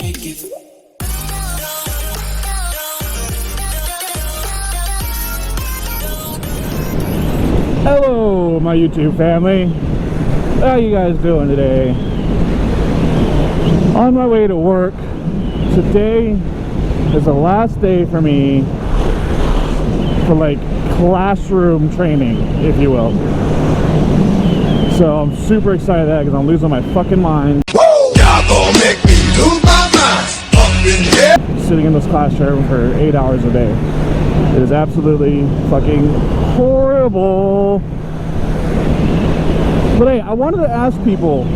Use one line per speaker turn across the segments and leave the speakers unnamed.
make it.
Hello, my YouTube family. How you guys doing today? On my way to work. Today is the last day for me for like classroom training, if you will. So I'm super excited that because I'm losing my fucking mind.
Y'all gonna make me lose my mind up in here.
Sitting in this classroom for 8 hours a day. It is absolutely fucking horrible. But hey, I wanted to ask people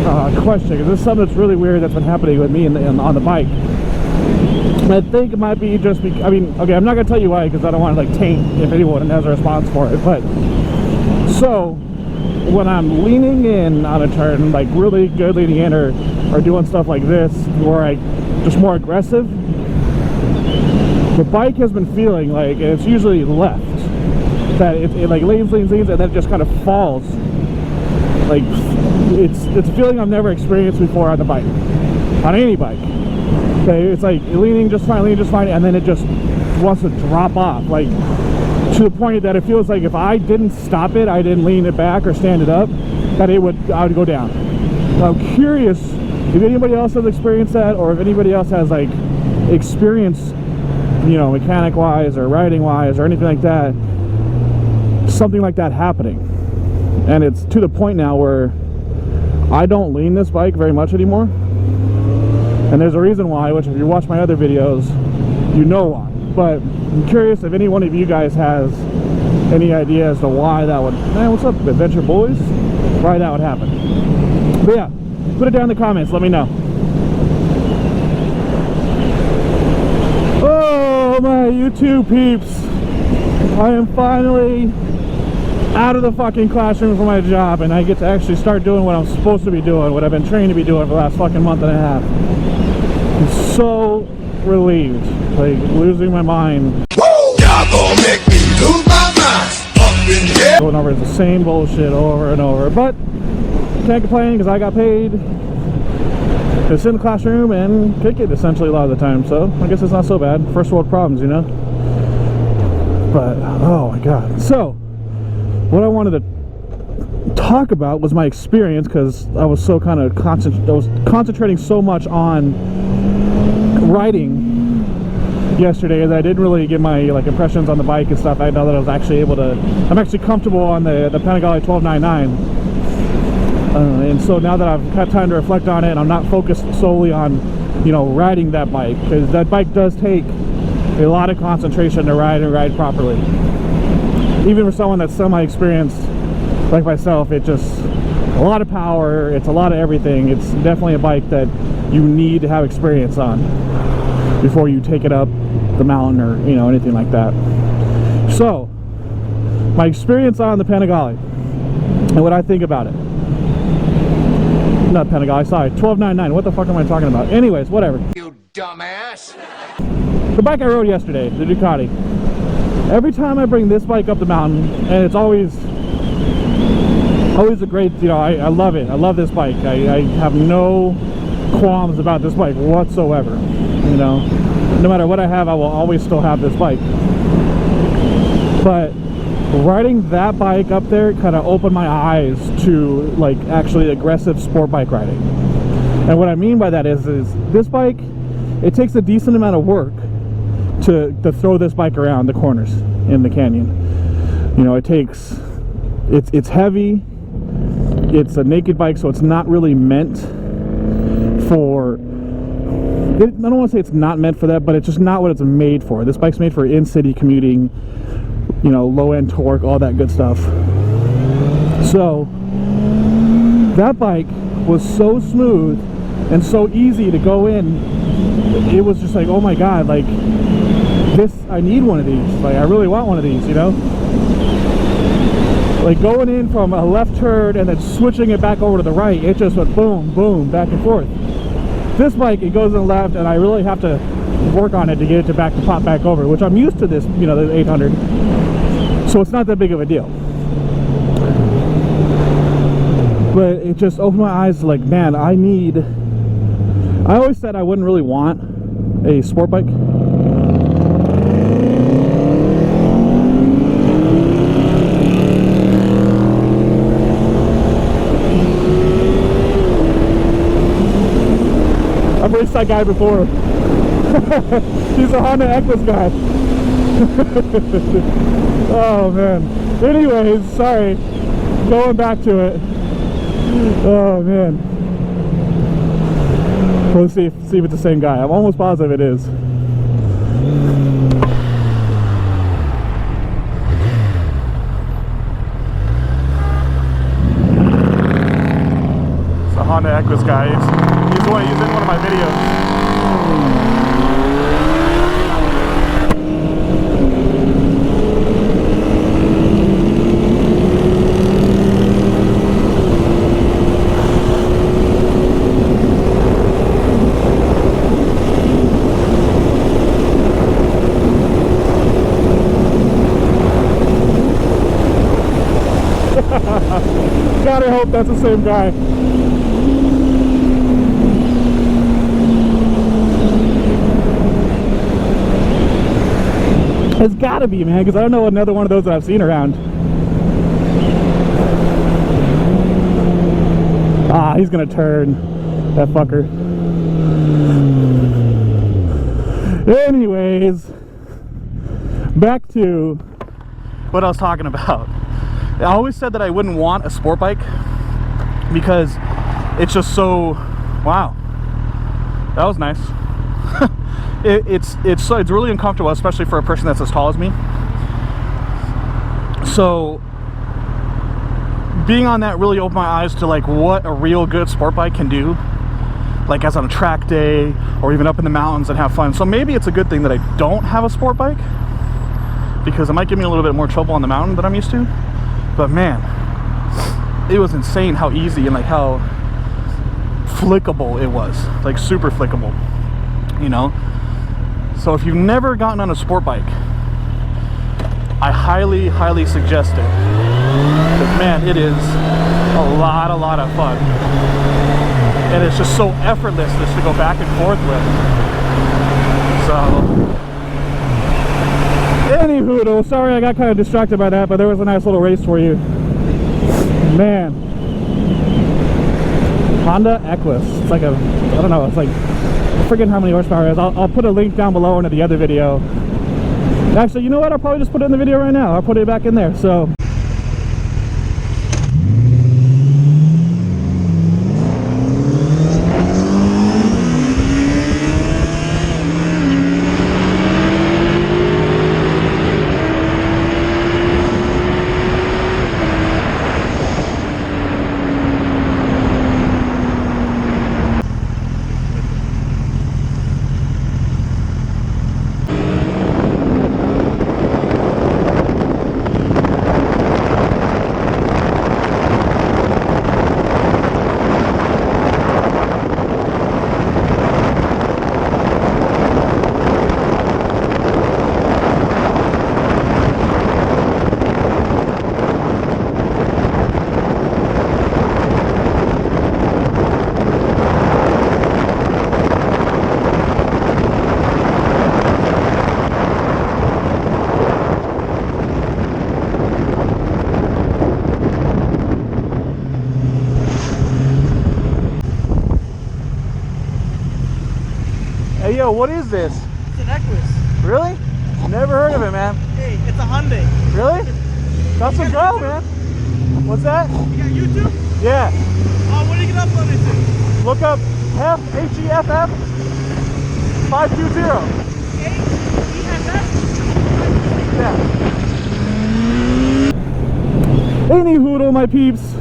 a question, because this is something that's really weird that's been happening with me on the bike. And I think it might be just because, I mean, okay, I'm not going to tell you why, because I don't want to like taint if anyone has a response for it. But so when I'm leaning in on a turn, like really good leaning in, or doing stuff like this where I just more aggressive, the bike has been feeling like, it's usually left, that it like leans, and then it just kind of falls. Like it's a feeling I've never experienced before on the bike, on any bike. Okay, it's like leaning just fine, and then it just wants to drop off, like to the point that it feels like if I didn't stop it, I didn't lean it back or stand it up, that I would go down. I'm curious if anybody else has experienced that, or if anybody else has like experience, you know, mechanic wise or riding wise or anything like that, something like that happening. And it's to the point now where I don't lean this bike very much anymore, and there's a reason why, which if you watch my other videos you know why. But I'm curious if any one of you guys has any idea as to why that would, man, what's up Adventure Boys, why that would happen. But yeah, put it down in the comments, let me know. Oh my YouTube peeps, I am finally out of the fucking classroom for my job, and I get to actually start doing what I'm supposed to be doing, what I've been trained to be doing for the last fucking month and a half. I'm so relieved, like losing my mind.
Y'all gonna make me lose my mind up in here.
Going over the same bullshit over and over, but can't complain because I got paid to sit in the classroom and kick it essentially a lot of the time, so I guess it's not so bad. First world problems, you know. But oh my god. So what I wanted to talk about was my experience, because I was so kind of concentrating so much on riding yesterday that I didn't really get my like impressions on the bike and stuff. I know that I was actually able to, I'm actually comfortable on the Panigale 1299, and so now that I've had time to reflect on it, and I'm not focused solely on, you know, riding that bike, because that bike does take a lot of concentration to ride and ride properly. Even for someone that's semi-experienced like myself, it just, a lot of power, it's a lot of everything. It's definitely a bike that you need to have experience on before you take it up the mountain or, you know, anything like that. So my experience on the Panigale and what I think about it. Not Panigale, sorry, 1299. What the fuck am I talking about? Anyways, whatever.
You dumbass.
The bike I rode yesterday, the Ducati. Every time I bring this bike up the mountain, and it's always a great, you know, I love it. I love this bike. I have no qualms about this bike whatsoever. You know, no matter what I have, I will always still have this bike. But riding that bike up there kind of opened my eyes to like actually aggressive sport bike riding. And what I mean by that is this bike, it takes a decent amount of work to throw this bike around the corners in the canyon. You know, it's heavy, it's a naked bike, so it's not really meant for, I don't want to say it's not meant for that, but it's just not what it's made for. This bike's made for in-city commuting, you know, low-end torque, all that good stuff. So that bike was so smooth and so easy to go in. It was just like, oh my god, like this, I need one of these. Like, I really want one of these, you know? Like going in from a left turn and then switching it back over to the right, it just went boom, boom, back and forth. This bike, it goes in the left, and I really have to work on it to get it to pop back over, which I'm used to this, you know, the 800. So it's not that big of a deal. But it just opened my eyes to like, man, I need I always said I wouldn't really want a sport bike. I've raced that guy before. He's a Honda Equus guy. Oh man. Anyways, sorry. Going back to it. Oh man. Let's see if it's the same guy. I'm almost positive it is. It's a Honda Equus guy. He's in one of my videos. Gotta hope that's the same guy. It's gotta be, man, because I don't know another one of those that I've seen around. Ah, he's gonna turn, that fucker. Anyways, back to what I was talking about. I always said that I wouldn't want a sport bike because it's just so, wow, that was nice. It's really uncomfortable, especially for a person that's as tall as me. So being on that really opened my eyes to like what a real good sport bike can do, like as on a track day or even up in the mountains and have fun. So maybe it's a good thing that I don't have a sport bike, because it might give me a little bit more trouble on the mountain than I'm used to. But man, it was insane how easy and like how flickable it was, like super flickable, you know. So if you've never gotten on a sport bike, I highly suggest it, because man, it is a lot of fun, and it's just so effortless just to go back and forth with. So anywho, sorry I got kind of distracted by that, but there was a nice little race for you. Man, Honda Equus. It's like a, I don't know, it's like, I forget how many horsepower it is. I'll put a link down below into the other video. Actually, you know what? I'll probably just put it in the video right now. I'll put it back in there. So hey, yo, what is this?
It's an Equus.
Really? Never heard of it, man.
Hey, it's a Hyundai.
Really? That's a go, man. What's that?
You got YouTube?
Yeah.
What do you get uploaded to?
Look up HEFF 520.
HEFF?
Yeah. Anywho, my peeps,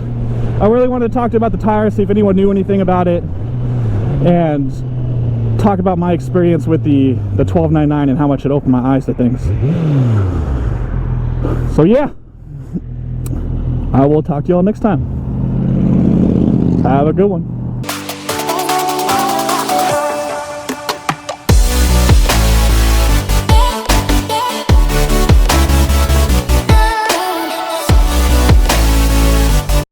I really wanted to talk to you about the tire, see if anyone knew anything about it, and talk about my experience with the 1299 and how much it opened my eyes to things. So yeah, I will talk to y'all next time. Have a good one.